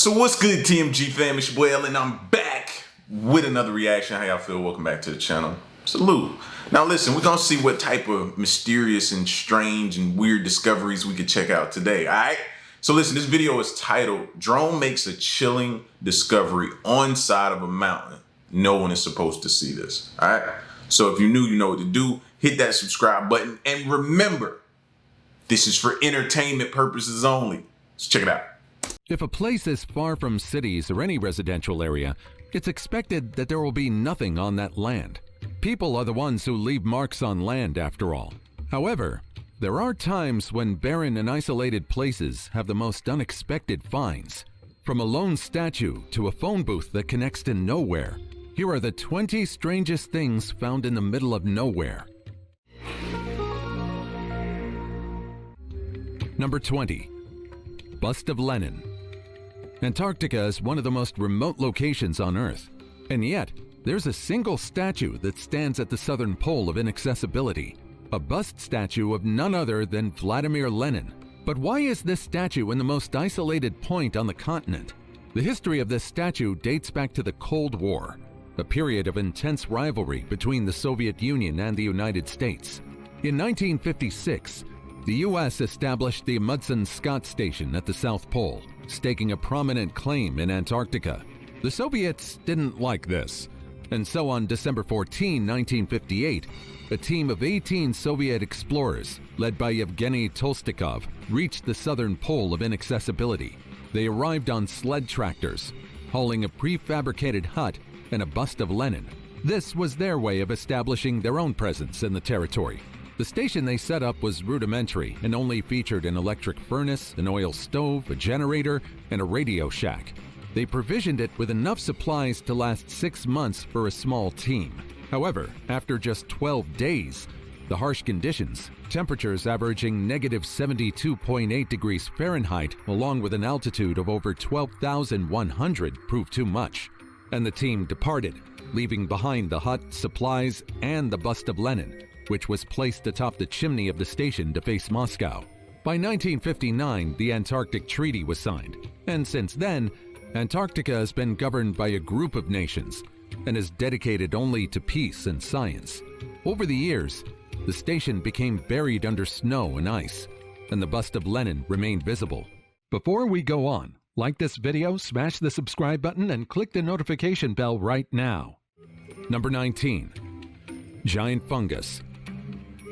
So what's good, TMG fam? It's your boy Ellen. I'm back with another reaction. How y'all feel? Welcome back to the channel. Salute. Now listen, we're gonna see what type of mysterious and strange and weird discoveries we could check out today, alright? So listen, this video is titled, Drone Makes a Chilling Discovery on Side of a Mountain. No one is supposed to see this, alright? So if you're new, you know what to do. Hit that subscribe button. And remember, this is for entertainment purposes only. Let's check it out. If a place is far from cities or any residential area, it's expected that there will be nothing on that land. People are the ones who leave marks on land, after all. However, there are times when barren and isolated places have the most unexpected finds. From a lone statue to a phone booth that connects to nowhere, here are the 20 strangest things found in the middle of nowhere. Number 20. Bust of Lenin. Antarctica is one of the most remote locations on Earth, and yet there's a single statue that stands at the southern pole of inaccessibility, a bust statue of none other than Vladimir Lenin. But why is this statue in the most isolated point on the continent? The history of this statue dates back to the Cold War, a period of intense rivalry between the Soviet Union and the United States. In 1956, the U.S. established the Amundsen-Scott Station at the South Pole, staking a prominent claim in Antarctica. The Soviets didn't like this, and so on December 14, 1958, a team of 18 Soviet explorers, led by Yevgeny Tolstikov, reached the southern pole of inaccessibility. They arrived on sled tractors, hauling a prefabricated hut and a bust of Lenin. This was their way of establishing their own presence in the territory. The station they set up was rudimentary and only featured an electric furnace, an oil stove, a generator, and a radio shack. They provisioned it with enough supplies to last 6 months for a small team. However, after just 12 days, the harsh conditions, temperatures averaging negative 72.8 degrees Fahrenheit along with an altitude of over 12,100 proved too much, and the team departed, leaving behind the hut, supplies, and the bust of Lenin, which was placed atop the chimney of the station to face Moscow. By 1959, the Antarctic Treaty was signed, and since then, Antarctica has been governed by a group of nations and is dedicated only to peace and science. Over the years, the station became buried under snow and ice, and the bust of Lenin remained visible. Before we go on, like this video, smash the subscribe button, and click the notification bell right now. Number 19. Giant fungus.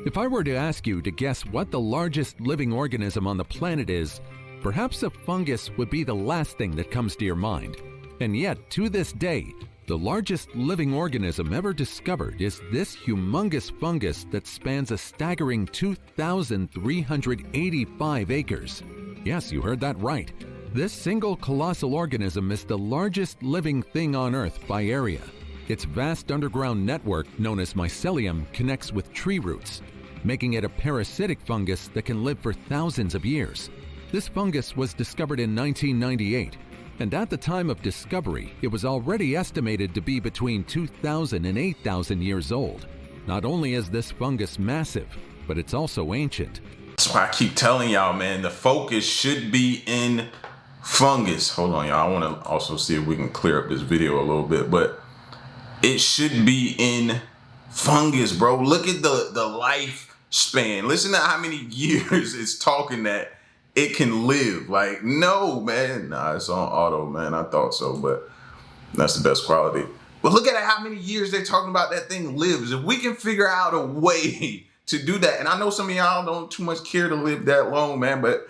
If I were to ask you to guess what the largest living organism on the planet is, perhaps a fungus would be the last thing that comes to your mind. And yet, to this day, the largest living organism ever discovered is this humongous fungus that spans a staggering 2,385 acres. Yes, you heard that right. This single colossal organism is the largest living thing on Earth by area. Its vast underground network, known as mycelium, connects with tree roots, making it a parasitic fungus that can live for thousands of years. This fungus was discovered in 1998, and at the time of discovery, it was already estimated to be between 2,000 and 8,000 years old. Not only is this fungus massive, but it's also ancient. That's why I keep telling y'all, man, the focus should be in fungus. Hold on, y'all. I want to also see if we can clear up this video a little bit, but it should be in fungus, bro. Look at the lifespan. Listen to how many years it's talking that it can live. Like, no, man. Nah, it's on auto, man. I thought so, but that's the best quality. But look at how many years they're talking about that thing lives. If we can figure out a way to do that, and I know some of y'all don't too much care to live that long, man, but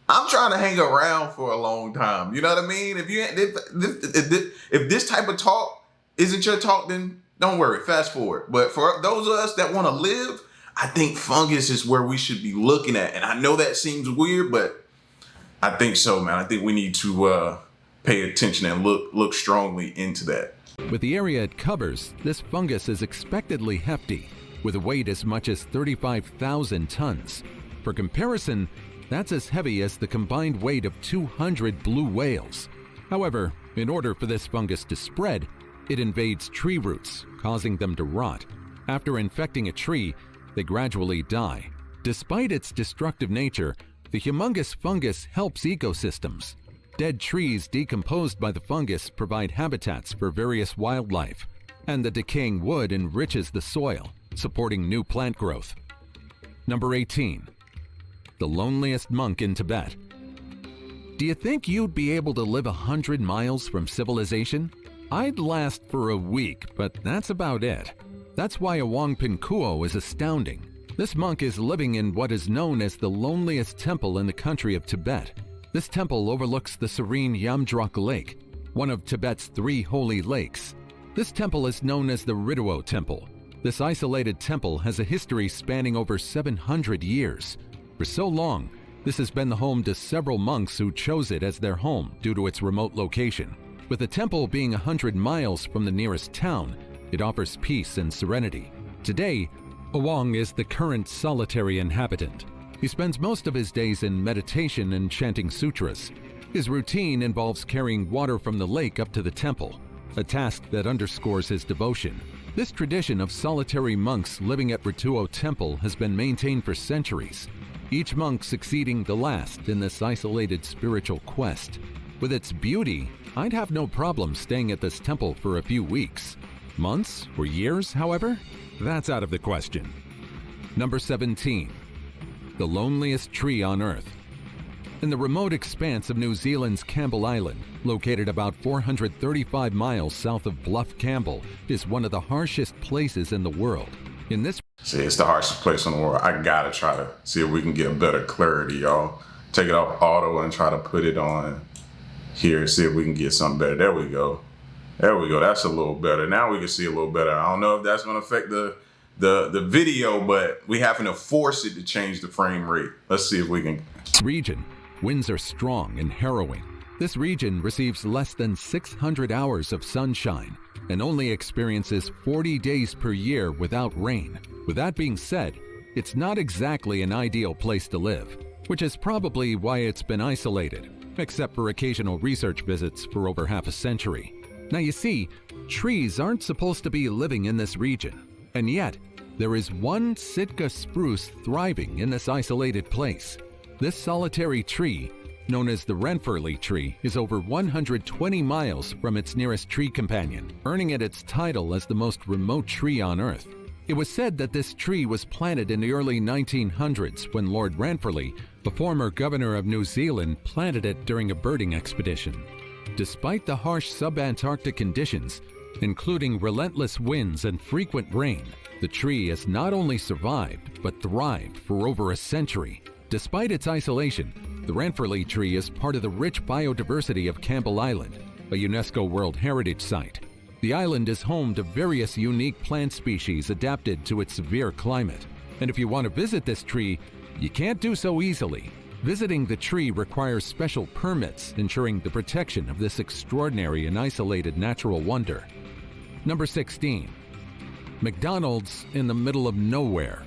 I'm trying to hang around for a long time. You know what I mean? If this type of talk isn't your talk, then don't worry, fast forward. But for those of us that want to live, I think fungus is where we should be looking at. And I know that seems weird, but I think so, man. I think we need to pay attention and look strongly into that. With the area it covers, this fungus is expectedly hefty, with a weight as much as 35,000 tons. For comparison, that's as heavy as the combined weight of 200 blue whales. However, in order for this fungus to spread, it invades tree roots, causing them to rot. After infecting a tree, they gradually die. Despite its destructive nature, the humongous fungus helps ecosystems. Dead trees decomposed by the fungus provide habitats for various wildlife, and the decaying wood enriches the soil, supporting new plant growth. Number 18. The loneliest monk in Tibet. Do you think you'd be able to live 100 miles from civilization? I'd last for a week, but that's about it. That's why Awang Pinkuo is astounding. This monk is living in what is known as the loneliest temple in the country of Tibet. This temple overlooks the serene Yamdrok Lake, one of Tibet's 3 holy lakes. This temple is known as the Rittuo Temple. This isolated temple has a history spanning over 700 years. For so long, this has been the home to several monks who chose it as their home due to its remote location. With the temple being 100 miles from the nearest town, it offers peace and serenity. Today, Awang is the current solitary inhabitant. He spends most of his days in meditation and chanting sutras. His routine involves carrying water from the lake up to the temple, a task that underscores his devotion. This tradition of solitary monks living at Rittuo Temple has been maintained for centuries, each monk succeeding the last in this isolated spiritual quest. With its beauty, I'd have no problem staying at this temple for a few weeks. Months or years, however, that's out of the question. Number 17. The loneliest tree on Earth. In the remote expanse of New Zealand's Campbell Island, located about 435 miles south of Bluff Campbell, is one of the harshest places in the world. In this See, it's the harshest place in the world. I gotta try to see if we can get better clarity, y'all. Take it off auto and try to put it on here, see if we can get something better. There we go. There we go. That's a little better. Now we can see a little better. I don't know if that's gonna affect the video, but we having to force it to change the frame rate. Let's see if we can. region, winds are strong and harrowing. This region receives less than 600 hours of sunshine and only experiences 40 days per year without rain. With that being said, it's not exactly an ideal place to live, which is probably why it's been isolated, except for occasional research visits for over half a century. Now you see, trees aren't supposed to be living in this region, and yet there is one Sitka spruce thriving in this isolated place. This solitary tree, known as the Renfrewly tree, is over 120 miles from its nearest tree companion, earning it its title as the most remote tree on Earth. It was said that this tree was planted in the early 1900s when Lord Ranfurly, the former governor of New Zealand, planted it during a birding expedition. Despite the harsh subantarctic conditions, including relentless winds and frequent rain, the tree has not only survived but thrived for over a century. Despite its isolation, the Ranfurly tree is part of the rich biodiversity of Campbell Island, a UNESCO World Heritage Site. The island is home to various unique plant species adapted to its severe climate. And if you want to visit this tree, you can't do so easily. Visiting the tree requires special permits, ensuring the protection of this extraordinary and isolated natural wonder. Number 16. McDonald's in the middle of nowhere.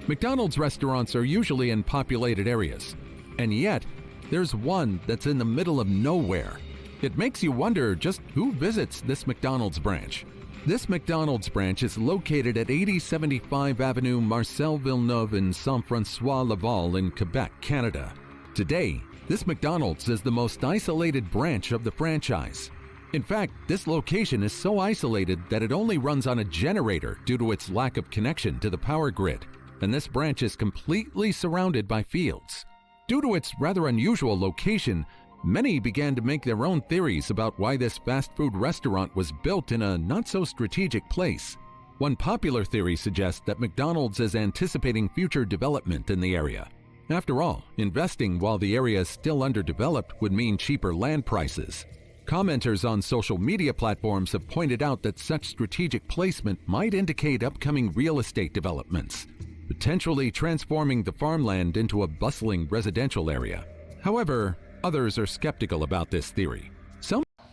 McDonald's restaurants are usually in populated areas, and yet there's one that's in the middle of nowhere. It makes you wonder just who visits this McDonald's branch. This McDonald's branch is located at 8075 Avenue Marcel Villeneuve in Saint-François-Laval in Quebec, Canada. Today, this McDonald's is the most isolated branch of the franchise. In fact, this location is so isolated that it only runs on a generator due to its lack of connection to the power grid, and this branch is completely surrounded by fields. Due to its rather unusual location, many began to make their own theories about why this fast food restaurant was built in a not-so-strategic place. One popular theory suggests that McDonald's is anticipating future development in the area. After all, investing while the area is still underdeveloped would mean cheaper land prices. Commenters on social media platforms have pointed out that such strategic placement might indicate upcoming real estate developments, potentially transforming the farmland into a bustling residential area. However, others are skeptical about this theory.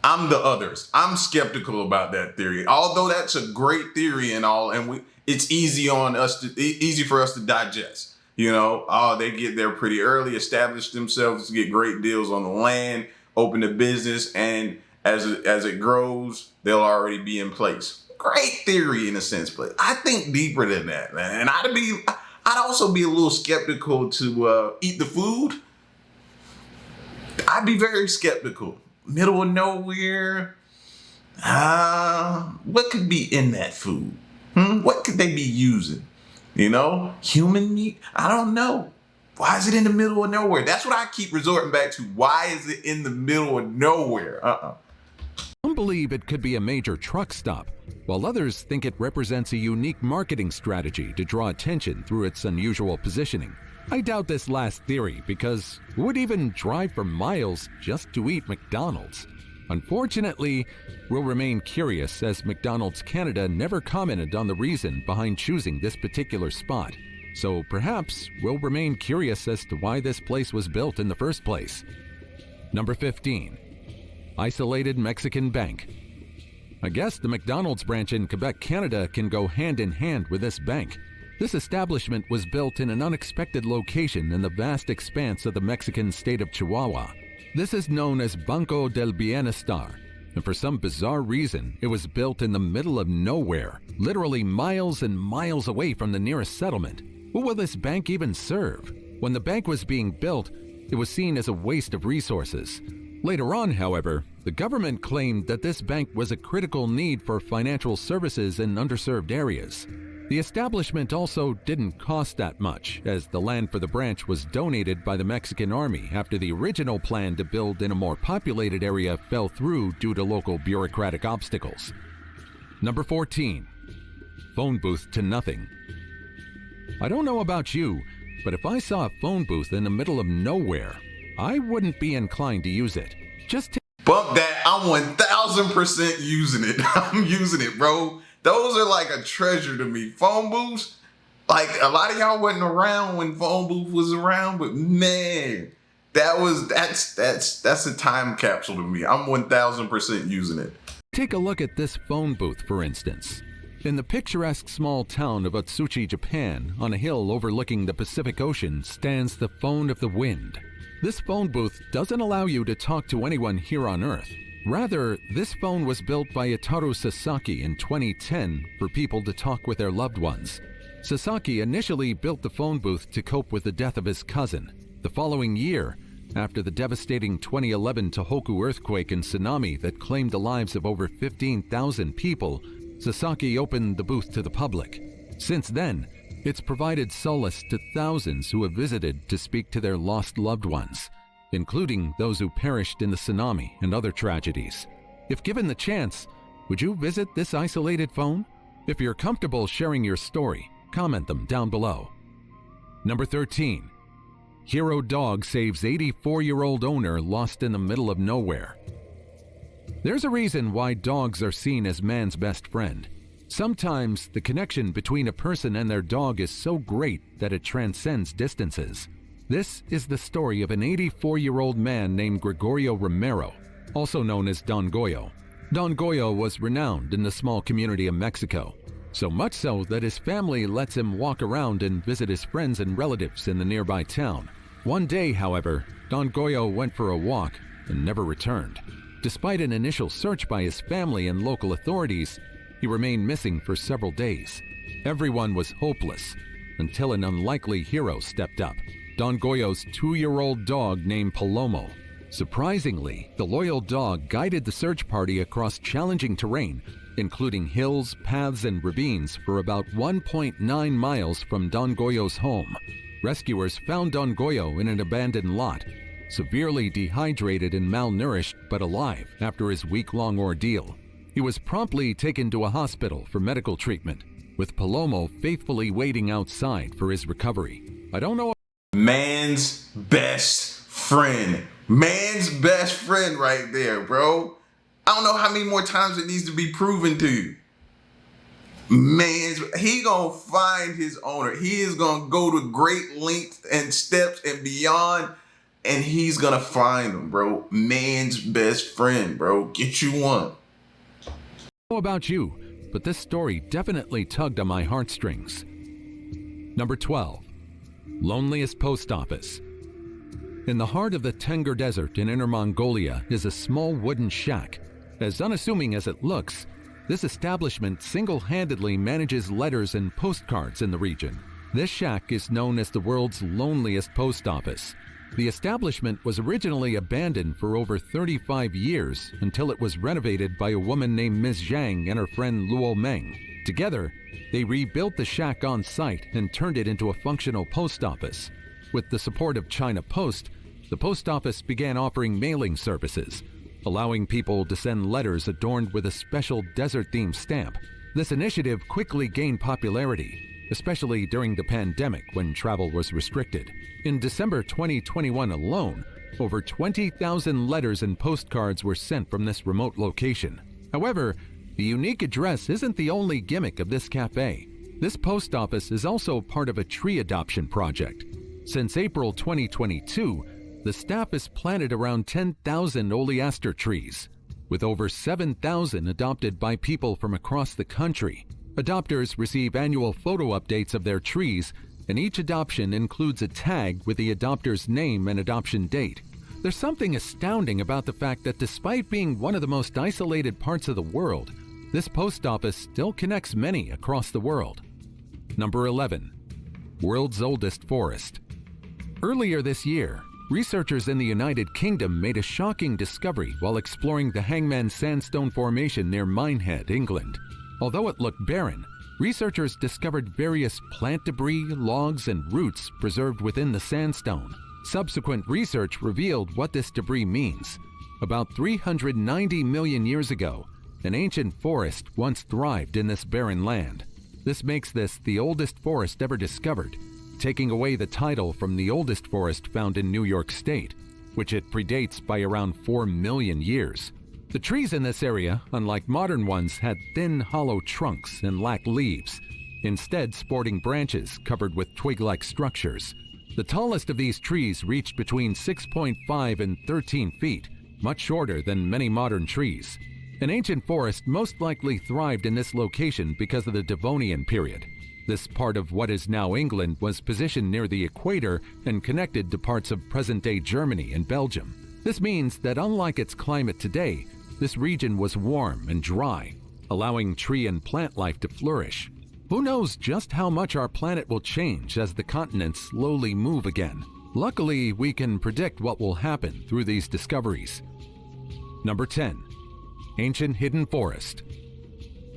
I'm the others. I'm skeptical about that theory. Although that's a great theory and all, and it's easy for us to digest. You know, they get there pretty early, establish themselves, get great deals on the land, open a business, and as it grows, they'll already be in place. Great theory in a sense, but I think deeper than that, man. And I'd also be a little skeptical to eat the food. I'd be very skeptical. Middle of nowhere. What could be in that food? What could they be using? You know, human meat? I don't know. Why is it in the middle of nowhere? That's what I keep resorting back to. Why is it in the middle of nowhere? Some believe it could be a major truck stop, while others think it represents a unique marketing strategy to draw attention through its unusual positioning. I doubt this last theory because who would even drive for miles just to eat McDonald's? Unfortunately, we'll remain curious as McDonald's Canada never commented on the reason behind choosing this particular spot. So perhaps we'll remain curious as to why this place was built in the first place. Number 15. Isolated Mexican Bank. I guess the McDonald's branch in Quebec, Canada can go hand in hand with this bank. This establishment was built in an unexpected location in the vast expanse of the Mexican state of Chihuahua. This is known as Banco del Bienestar, and for some bizarre reason, it was built in the middle of nowhere, literally miles and miles away from the nearest settlement. Who will this bank even serve? When the bank was being built, it was seen as a waste of resources. Later on, however, the government claimed that this bank was a critical need for financial services in underserved areas. The establishment also didn't cost that much, as the land for the branch was donated by the Mexican Army after the original plan to build in a more populated area fell through due to local bureaucratic obstacles. Number 14. Phone booth to nothing. I don't know about you, but if I saw a phone booth in the middle of nowhere, I wouldn't be inclined to use it. Bump that, I'm 1000% using it. I'm using it, bro. Those are like a treasure to me. Phone booths, like a lot of y'all wasn't around when phone booth was around, but man, that's a time capsule to me. I'm 1000% using it. Take a look at this phone booth, for instance. In the picturesque small town of Otsuchi, Japan, on a hill overlooking the Pacific Ocean, stands the Phone of the Wind. This phone booth doesn't allow you to talk to anyone here on Earth. Rather, this phone was built by Itaru Sasaki in 2010 for people to talk with their loved ones. Sasaki initially built the phone booth to cope with the death of his cousin. The following year, after the devastating 2011 Tohoku earthquake and tsunami that claimed the lives of over 15,000 people, Sasaki opened the booth to the public. Since then, it's provided solace to thousands who have visited to speak to their lost loved ones, including those who perished in the tsunami and other tragedies. If given the chance, would you visit this isolated phone? If you're comfortable sharing your story, comment them down below. Number 13. Hero dog saves 84-year-old owner lost in the middle of nowhere. There's a reason why dogs are seen as man's best friend. Sometimes the connection between a person and their dog is so great that it transcends distances. This is the story of an 84-year-old man named Gregorio Romero, also known as Don Goyo. Don Goyo was renowned in the small community of Mexico, so much so that his family lets him walk around and visit his friends and relatives in the nearby town. One day, however, Don Goyo went for a walk and never returned. Despite an initial search by his family and local authorities, he remained missing for several days. Everyone was hopeless until an unlikely hero stepped up. Don Goyo's 2-year-old dog named Palomo. Surprisingly, the loyal dog guided the search party across challenging terrain, including hills, paths, and ravines for about 1.9 miles from Don Goyo's home. Rescuers found Don Goyo in an abandoned lot, severely dehydrated and malnourished but alive after his week-long ordeal. He was promptly taken to a hospital for medical treatment, with Palomo faithfully waiting outside for his recovery. I don't know. Man's best friend. Man's best friend right there, bro. I don't know how many more times it needs to be proven to you. He gonna find his owner. He is gonna go to great lengths and steps and beyond, and he's gonna find him, bro. Man's best friend, bro. Get you one. I don't know about you, but this story definitely tugged on my heartstrings. Number 12. Loneliest post office. In the heart of the Tengger Desert in Inner Mongolia is a small wooden shack. As unassuming as it looks, this establishment single-handedly manages letters and postcards in the region. This shack is known as the world's loneliest post office. The establishment was originally abandoned for over 35 years until it was renovated by a woman named Ms. Zhang and her friend Luo Meng. Together, they rebuilt the shack on site and turned it into a functional post office. With the support of China Post, the post office began offering mailing services, allowing people to send letters adorned with a special desert-themed stamp. This initiative quickly gained popularity, especially during the pandemic when travel was restricted. In December 2021 alone, over 20,000 letters and postcards were sent from this remote location. However, the unique address isn't the only gimmick of this cafe. This post office is also part of a tree adoption project. Since April 2022, the staff has planted around 10,000 oleaster trees, with over 7,000 adopted by people from across the country. Adopters receive annual photo updates of their trees, and each adoption includes a tag with the adopter's name and adoption date. There's something astounding about the fact that despite being one of the most isolated parts of the world, this post office still connects many across the world. Number 11. World's oldest forest. Earlier this year, researchers in the United Kingdom made a shocking discovery while exploring the Hangman Sandstone Formation near Minehead, England. Although it looked barren, researchers discovered various plant debris, logs, and roots preserved within the sandstone. Subsequent research revealed what this debris means. About 390 million years ago, an ancient forest once thrived in this barren land. This makes this the oldest forest ever discovered, taking away the title from the oldest forest found in New York State, which it predates by around 4 million years. The trees in this area, unlike modern ones, had thin, hollow trunks and lacked leaves, instead sporting branches covered with twig-like structures. The tallest of these trees reached between 6.5 and 13 feet, much shorter than many modern trees. An ancient forest most likely thrived in this location because of the Devonian period. This part of what is now England was positioned near the equator and connected to parts of present-day Germany and Belgium. This means that unlike its climate today, this region was warm and dry, allowing tree and plant life to flourish. Who knows just how much our planet will change as the continents slowly move again? Luckily, we can predict what will happen through these discoveries. Number 10. Ancient Hidden Forest.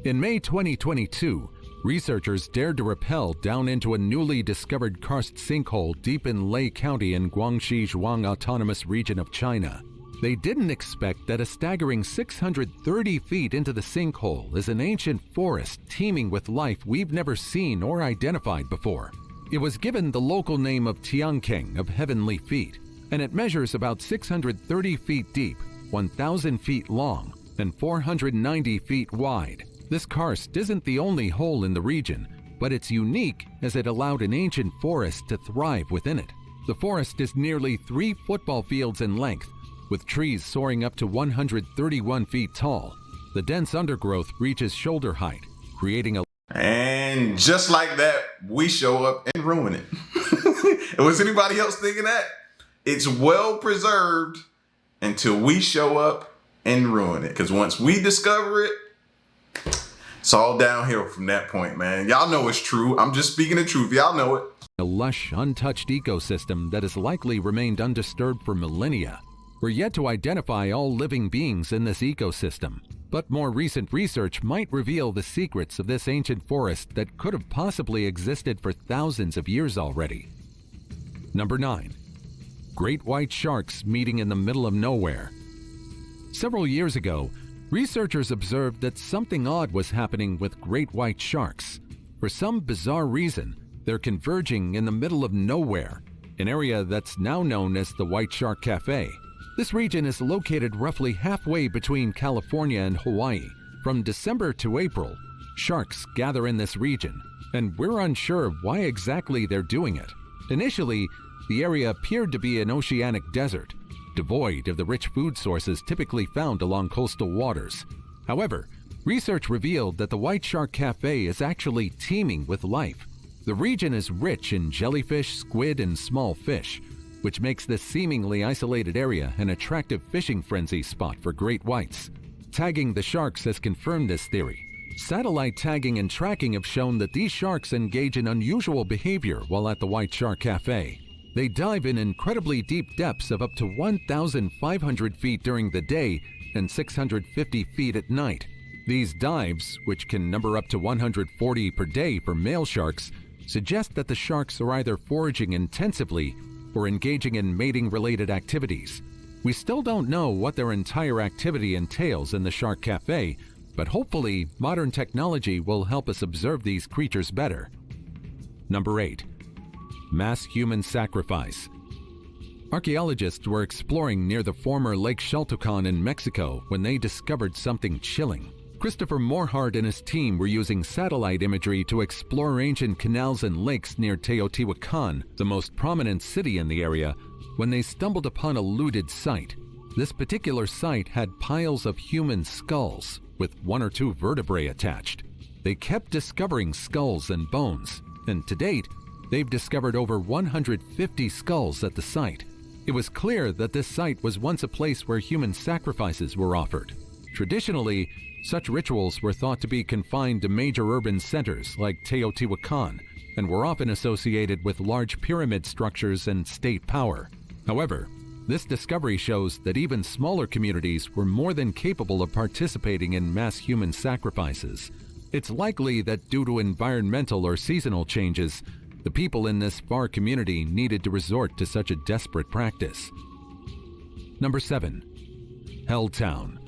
In May 2022, researchers dared to rappel down into a newly discovered karst sinkhole deep in Lei County in Guangxi Zhuang Autonomous Region of China. They didn't expect that a staggering 630 feet into the sinkhole is an ancient forest teeming with life we've never seen or identified before. It was given the local name of Tiangkeng of Heavenly Feet, and it measures about 630 feet deep, 1,000 feet long, and 490 feet wide. This karst isn't the only hole in the region, but it's unique as it allowed an ancient forest to thrive within it. The forest is nearly 3 football fields in length, with trees soaring up to 131 feet tall. The dense undergrowth reaches shoulder height, creating a... And just like that, we show up and ruin it. Was anybody else thinking that? It's well preserved until we show up and ruin it. Because once we discover it, it's all downhill from that point, man. Y'all know it's true. I'm just speaking the truth. Y'all know it. A lush, untouched ecosystem that has likely remained undisturbed for millennia. We're yet to identify all living beings in this ecosystem, but more recent research might reveal the secrets of this ancient forest that could have possibly existed for thousands of years already. Number 9. Great white sharks meeting in the middle of nowhere. Several years ago, researchers observed that something odd was happening with great white sharks. For some bizarre reason, they're converging in the middle of nowhere, an area that's now known as the White Shark Cafe. This region is located roughly halfway between California and Hawaii. From December to April, sharks gather in this region, and we're unsure of why exactly they're doing it. Initially, the area appeared to be an oceanic desert, devoid of the rich food sources typically found along coastal waters. However, research revealed that the White Shark Cafe is actually teeming with life. The region is rich in jellyfish, squid, and small fish, which makes this seemingly isolated area an attractive fishing frenzy spot for great whites. Tagging the sharks has confirmed this theory. Satellite tagging and tracking have shown that these sharks engage in unusual behavior while at the White Shark Cafe. They dive in incredibly deep depths of up to 1,500 feet during the day and 650 feet at night. These dives, which can number up to 140 per day for male sharks, suggest that the sharks are either foraging intensively or engaging in mating-related activities. We still don't know what their entire activity entails in the Shark Cafe, but hopefully modern technology will help us observe these creatures better. Number 8. Mass human sacrifice. Archaeologists were exploring near the former Lake Xaltocan in Mexico when they discovered something chilling. Christopher Morehart and his team were using satellite imagery to explore ancient canals and lakes near Teotihuacan, the most prominent city in the area, when they stumbled upon a looted site. This particular site had piles of human skulls, with 1 or 2 vertebrae attached. They kept discovering skulls and bones, and to date, they've discovered over 150 skulls at the site. It was clear that this site was once a place where human sacrifices were offered. Traditionally, such rituals were thought to be confined to major urban centers like Teotihuacan and were often associated with large pyramid structures and state power. However, this discovery shows that even smaller communities were more than capable of participating in mass human sacrifices. It's likely that due to environmental or seasonal changes, the people in this far community needed to resort to such a desperate practice. Number 7. Helltown.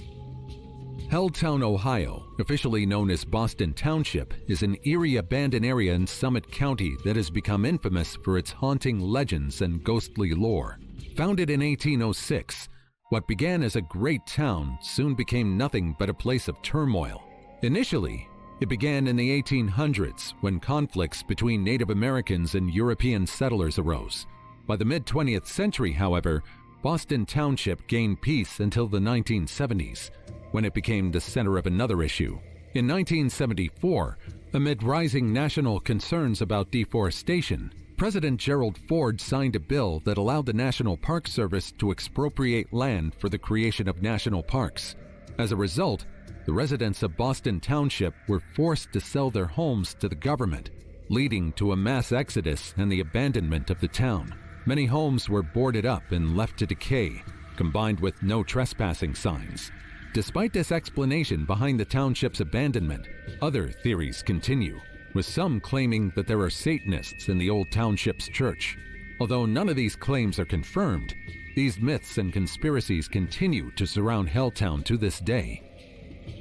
Helltown, Ohio, officially known as Boston Township, is an eerie abandoned area in Summit County that has become infamous for its haunting legends and ghostly lore. Founded in 1806, what began as a great town soon became nothing but a place of turmoil. Initially, it began in the 1800s when conflicts between Native Americans and European settlers arose. By the mid-20th century, however, Boston Township gained peace until the 1970s, when it became the center of another issue. In 1974, amid rising national concerns about deforestation, President Gerald Ford signed a bill that allowed the National Park Service to expropriate land for the creation of national parks. As a result, the residents of Boston Township were forced to sell their homes to the government, leading to a mass exodus and the abandonment of the town. Many homes were boarded up and left to decay, combined with no trespassing signs. Despite this explanation behind the township's abandonment, other theories continue, with some claiming that there are Satanists in the old township's church. Although none of these claims are confirmed, these myths and conspiracies continue to surround Helltown to this day.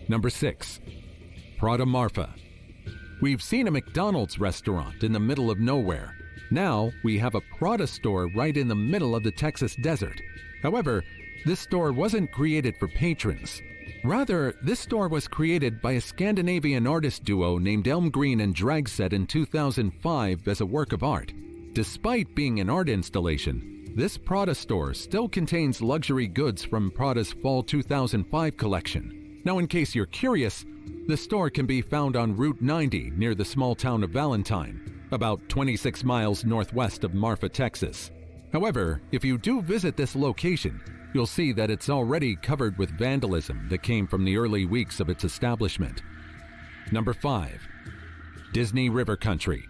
Number 6. Prada Marfa. We've seen a McDonald's restaurant in the middle of nowhere. Now we have a Prada store right in the middle of the Texas desert. However, this store wasn't created for patrons. Rather, this store was created by a Scandinavian artist duo named Elm Green and Dragset in 2005 as a work of art. Despite being an art installation, this Prada store still contains luxury goods from Prada's Fall 2005 collection. Now, in case you're curious, the store can be found on Route 90 near the small town of Valentine, about 26 miles northwest of Marfa, Texas. However, if you do visit this location, you'll see that it's already covered with vandalism that came from the early weeks of its establishment. Number 5. Disney River Country.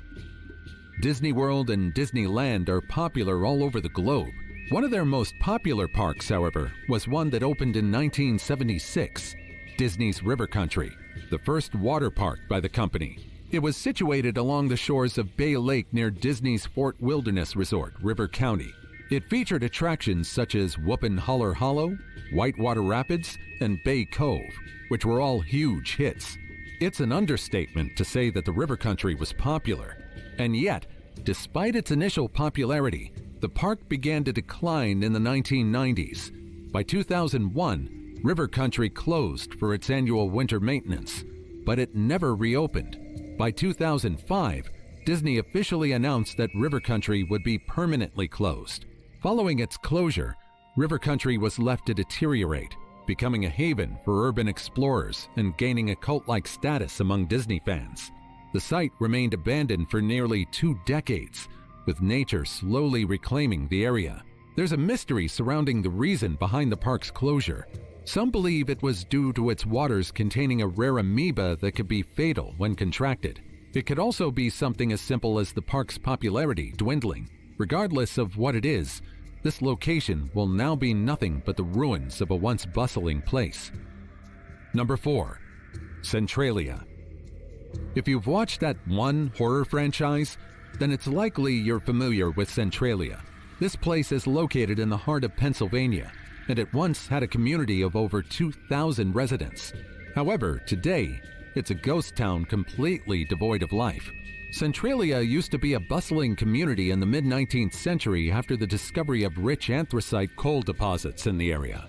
Disney World and Disneyland are popular all over the globe. One of their most popular parks, however, was one that opened in 1976, Disney's River Country, the first water park by the company. It was situated along the shores of Bay Lake near Disney's Fort Wilderness Resort, River County. It featured attractions such as Whoopin' Holler Hollow, Whitewater Rapids, and Bay Cove, which were all huge hits. It's an understatement to say that the River Country was popular. And yet, despite its initial popularity, the park began to decline in the 1990s. By 2001, River Country closed for its annual winter maintenance, but it never reopened. By 2005, Disney officially announced that River Country would be permanently closed. Following its closure, River Country was left to deteriorate, becoming a haven for urban explorers and gaining a cult-like status among Disney fans. The site remained abandoned for nearly 2 decades, with nature slowly reclaiming the area. There's a mystery surrounding the reason behind the park's closure. Some believe it was due to its waters containing a rare amoeba that could be fatal when contracted. It could also be something as simple as the park's popularity dwindling. Regardless of what it is, this location will now be nothing but the ruins of a once bustling place. Number 4. Centralia. If you've watched that one horror franchise, then it's likely you're familiar with Centralia. This place is located in the heart of Pennsylvania, and it once had a community of over 2,000 residents. However, today, it's a ghost town completely devoid of life. Centralia used to be a bustling community in the mid-19th century after the discovery of rich anthracite coal deposits in the area.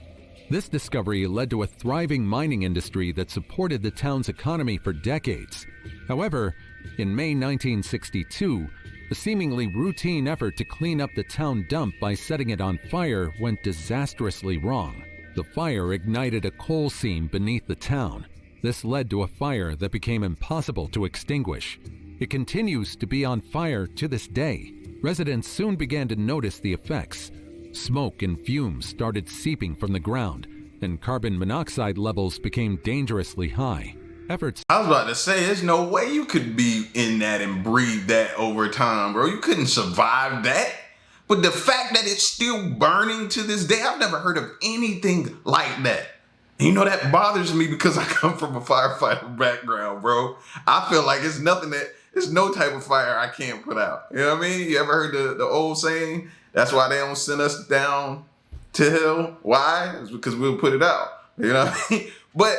This discovery led to a thriving mining industry that supported the town's economy for decades. However, in May 1962, a seemingly routine effort to clean up the town dump by setting it on fire went disastrously wrong. The fire ignited a coal seam beneath the town. This led to a fire that became impossible to extinguish. It continues to be on fire to this day. Residents soon began to notice the effects. Smoke and fumes started seeping from the ground, and carbon monoxide levels became dangerously high. Efforts I was about to say, there's no way you could be in that and breathe that over time, bro. You couldn't survive that. But the fact that it's still burning to this day, I've never heard of anything like that. You know, that bothers me because I come from a firefighter background, bro. I feel like it's nothing that, there's no type of fire I can't put out. You know what I mean? You ever heard the old saying, that's why they don't send us down to hell? Why? It's because we'll put it out. You know what I mean? But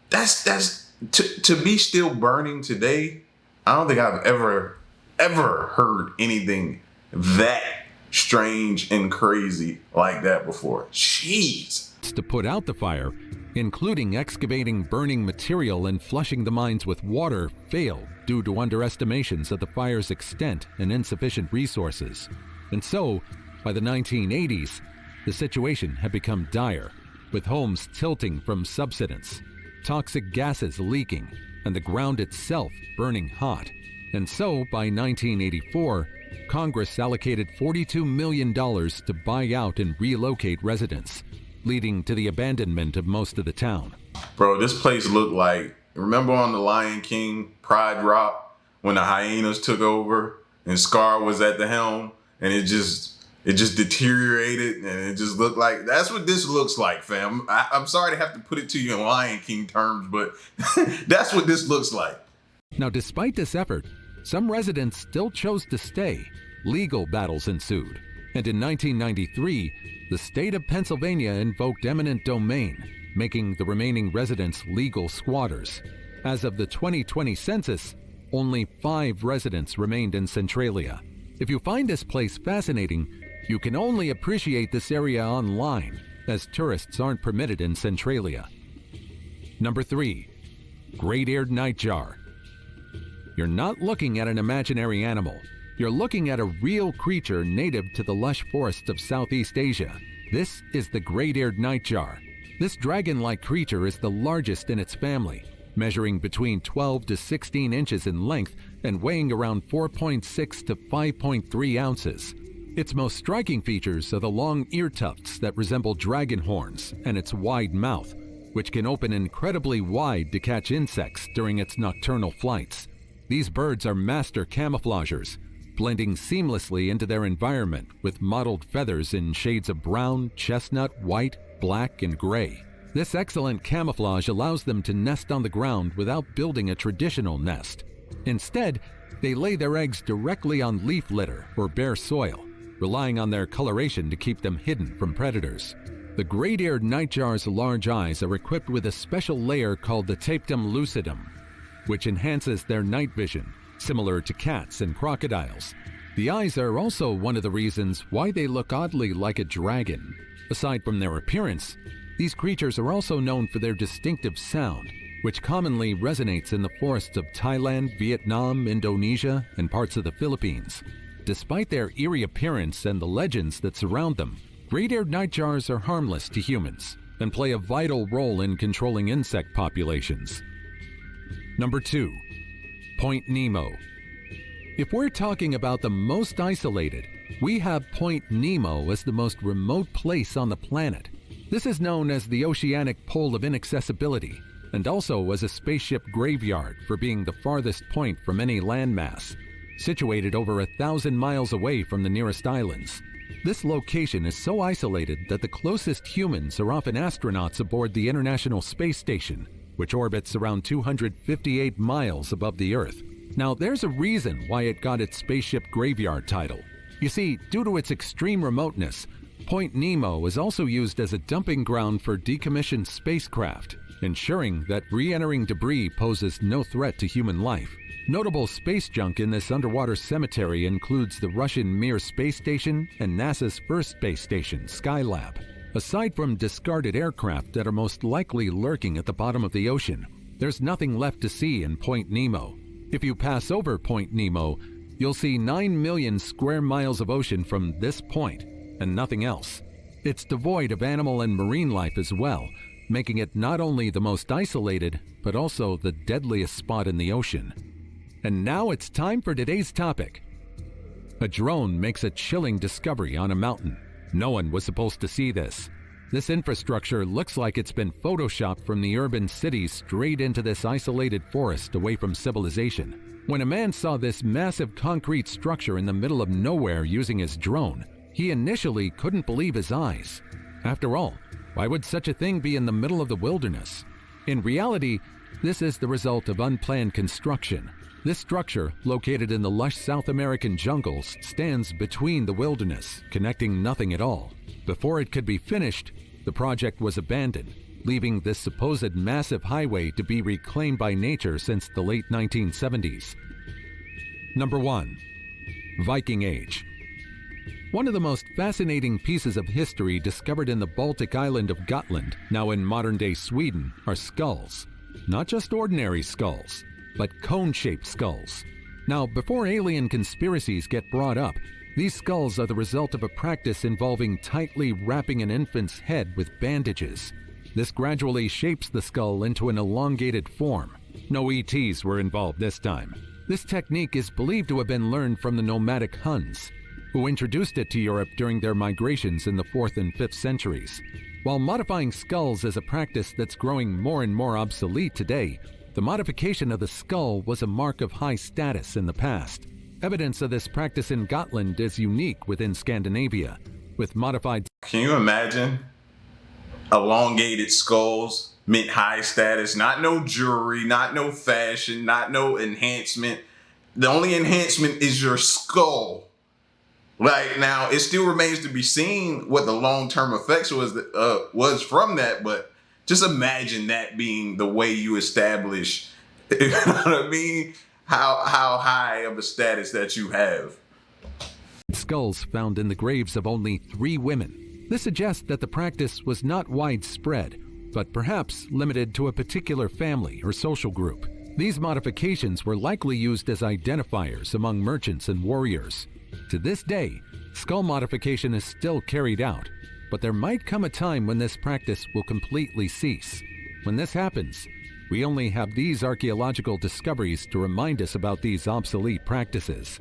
that's to be still burning today, I don't think I've ever heard anything that strange and crazy like that before. Jeez. to put out the fire, including excavating burning material and flushing the mines with water, failed due to underestimations of the fire's extent and insufficient resources. And so, by the 1980s, the situation had become dire, with homes tilting from subsidence, toxic gases leaking, and the ground itself burning hot. And so, by 1984, Congress allocated $42 million to buy out and relocate residents, leading to the abandonment of most of the town. Bro, this place looked like, remember on The Lion King, Pride Rock, when the hyenas took over and Scar was at the helm, and it just deteriorated, and it just looked like, that's what this looks like, fam. I'm sorry to have to put it to you in Lion King terms, but that's what this looks like. Now, despite this effort, some residents still chose to stay. Legal battles ensued, and in 1993, the state of Pennsylvania invoked eminent domain, making the remaining residents legal squatters. As of the 2020 census, only 5 residents remained in Centralia. If you find this place fascinating, you can only appreciate this area online, as tourists aren't permitted in Centralia. Number 3. Great-eared nightjar. You're not looking at an imaginary animal. You're looking at a real creature native to the lush forests of Southeast Asia. This is the great-eared nightjar. This dragon-like creature is the largest in its family, measuring between 12 to 16 inches in length and weighing around 4.6 to 5.3 ounces. Its most striking features are the long ear tufts that resemble dragon horns and its wide mouth, which can open incredibly wide to catch insects during its nocturnal flights. These birds are master camouflagers, blending seamlessly into their environment with mottled feathers in shades of brown, chestnut, white, black, and gray. This excellent camouflage allows them to nest on the ground without building a traditional nest. Instead, they lay their eggs directly on leaf litter or bare soil, relying on their coloration to keep them hidden from predators. The great-eared nightjar's large eyes are equipped with a special layer called the tapetum lucidum, which enhances their night vision, similar to cats and crocodiles. The eyes are also one of the reasons why they look oddly like a dragon. Aside from their appearance, these creatures are also known for their distinctive sound, which commonly resonates in the forests of Thailand, Vietnam, Indonesia, and parts of the Philippines. Despite their eerie appearance and the legends that surround them, great-eared nightjars are harmless to humans and play a vital role in controlling insect populations. Number 2. Point Nemo. If we're talking about the most isolated, we have Point Nemo as the most remote place on the planet. This is known as the oceanic pole of inaccessibility, and also as a spaceship graveyard for being the farthest point from any landmass. situated over 1,000 miles away from the nearest islands. This location is so isolated that the closest humans are often astronauts aboard the International Space Station, which orbits around 258 miles above the Earth. Now, there's a reason why it got its spaceship graveyard title. You see, due to its extreme remoteness, Point Nemo is also used as a dumping ground for decommissioned spacecraft, ensuring that re-entering debris poses no threat to human life. Notable space junk in this underwater cemetery includes the Russian Mir space station and NASA's first space station, Skylab. Aside from discarded aircraft that are most likely lurking at the bottom of the ocean, there's nothing left to see in Point Nemo. If you pass over Point Nemo, you'll see 9 million square miles of ocean from this point, and nothing else. It's devoid of animal and marine life as well, making it not only the most isolated, but also the deadliest spot in the ocean. And now it's time for today's topic. A drone makes a chilling discovery on a mountain. No one was supposed to see this. This infrastructure looks like it's been photoshopped from the urban city straight into this isolated forest away from civilization. When a man saw this massive concrete structure in the middle of nowhere using his drone, he initially couldn't believe his eyes. After all, why would such a thing be in the middle of the wilderness? In reality, this is the result of unplanned construction. This structure, located in the lush South American jungles, stands between the wilderness, connecting nothing at all. Before it could be finished, the project was abandoned, leaving this supposed massive highway to be reclaimed by nature since the late 1970s. Number 1. Viking Age. One of the most fascinating pieces of history discovered in the Baltic island of Gotland, now in modern-day Sweden, are skulls. Not just ordinary skulls, but cone-shaped skulls. Now, before alien conspiracies get brought up, these skulls are the result of a practice involving tightly wrapping an infant's head with bandages. This gradually shapes the skull into an elongated form. No ETs were involved this time. This technique is believed to have been learned from the nomadic Huns, who introduced it to Europe during their migrations in the 4th and 5th centuries. While modifying skulls is a practice that's growing more and more obsolete today, the modification of the skull was a mark of high status in the past. Evidence of this practice in Gotland is unique within Scandinavia, with modified... Can you imagine? Elongated skulls meant high status, not no jewelry, not no fashion, not no enhancement. The only enhancement is your skull. Like, now, it still remains to be seen what the long-term effects was from that, but just imagine that being the way you establish, you know what I mean? How high of a status that you have. Skulls found in the graves of only 3 women. This suggests that the practice was not widespread, but perhaps limited to a particular family or social group. These modifications were likely used as identifiers among merchants and warriors. To this day, skull modification is still carried out, but there might come a time when this practice will completely cease. When this happens, we only have these archaeological discoveries to remind us about these obsolete practices.